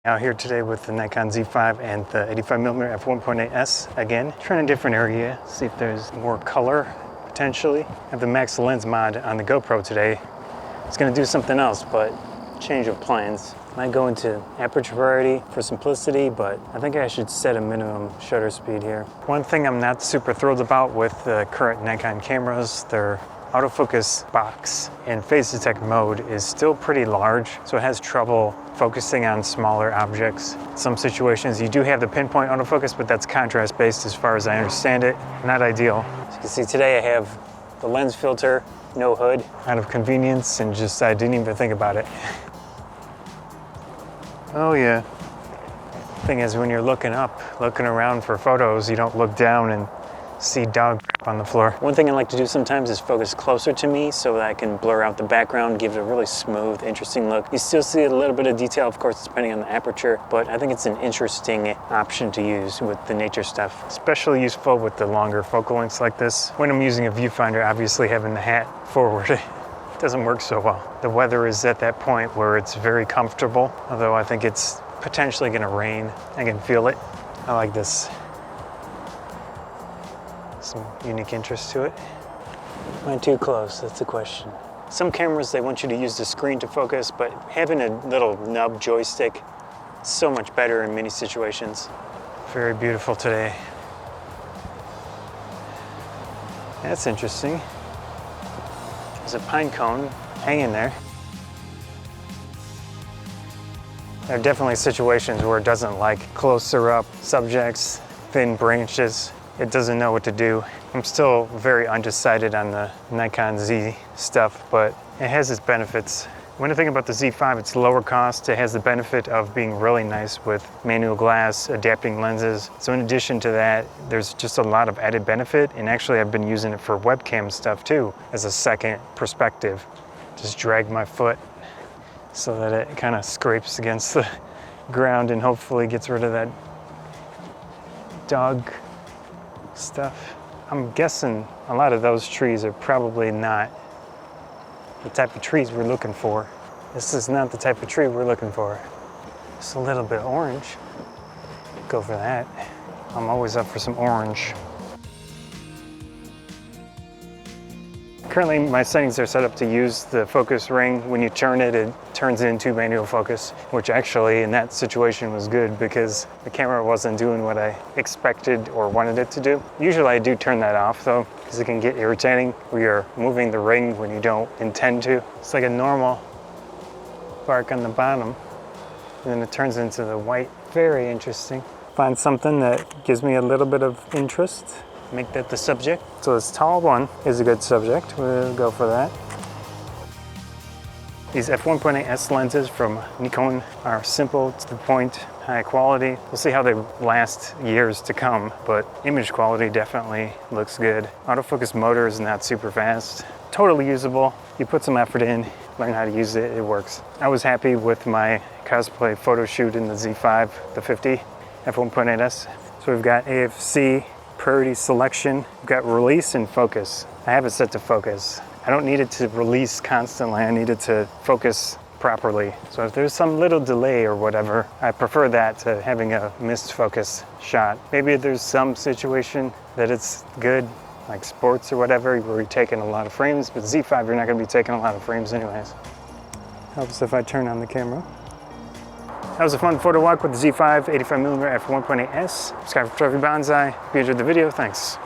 Out here today with the Nikon Z5 and the 85mm f1.8s again. Trying a different area, see if there's more color potentially. I have the max lens mod on the GoPro today. It's gonna do something else, but change of plans. Might go into aperture variety for simplicity, but I think I should set a minimum shutter speed here. One thing I'm not super thrilled about with the current Nikon cameras, their autofocus box in phase detect mode is still pretty large, so it has trouble focusing on smaller objects. In some situations you do have the pinpoint autofocus, but that's contrast based as far as I understand it. Not ideal. As you can see today I have the lens filter, no hood, out of convenience, and just I didn't even think about it. Oh yeah. Thing is, when you're looking up, looking around for photos, you don't look down and see dog on the floor. One thing I like to do sometimes is focus closer to me so that I can blur out the background, give it a really smooth, interesting look. You still see a little bit of detail, of course, depending on the aperture, but I think it's an interesting option to use with the nature stuff. Especially useful with the longer focal lengths like this. When I'm using a viewfinder, obviously having the hat forward doesn't work so well. The weather is at that point where it's very comfortable, although I think it's potentially gonna rain. I can feel it. I like this. Some unique interest to it. Am I too close? That's the question. Some cameras, they want you to use the screen to focus, but having a little nub joystick is so much better in many situations. Very beautiful today. That's interesting. There's a pine cone hanging there. There are definitely situations where it doesn't like closer up subjects, thin branches. It doesn't know what to do. I'm still very undecided on the Nikon Z stuff, but it has its benefits. When I think about the Z5, it's lower cost. It has the benefit of being really nice with manual glass, adapting lenses. So in addition to that, there's just a lot of added benefit. And actually I've been using it for webcam stuff too, as a second perspective. Just drag my foot so that it kind of scrapes against the ground and hopefully gets rid of that dog stuff. I'm guessing a lot of those trees are probably not the type of trees we're looking for. This is not the type of tree we're looking for. It's a little bit orange. Go for that. I'm always up for some orange. Currently, my settings are set up to use the focus ring. When you turn it, it turns into manual focus, which actually in that situation was good because the camera wasn't doing what I expected or wanted it to do. Usually I do turn that off though, because it can get irritating when you're moving the ring when you don't intend to. It's like a normal bark on the bottom, and then it turns into the white. Very interesting. Find something that gives me a little bit of interest. Make that the subject. So this tall one is a good subject. We'll go for that. These f1.8s lenses from Nikon are simple, to the point, high quality. We'll see how they last years to come, but image quality definitely looks good. Autofocus motor is not super fast. Totally usable. You put some effort in, learn how to use it, it works. I was happy with my cosplay photo shoot in the Z5, the 50 f1.8s. So we've got AFC, priority selection, we've got release and focus. I have it set to focus. I don't need it to release constantly, I need it to focus properly. So if there's some little delay or whatever, I prefer that to having a missed focus shot. Maybe there's some situation that it's good, like sports or whatever, where you're taking a lot of frames, but Z5 you're not gonna be taking a lot of frames anyways. Helps if I turn on the camera. That was a fun photo walk with the Z5 85mm f1.8s. Subscribe for Banzai. If you enjoyed the video, thanks.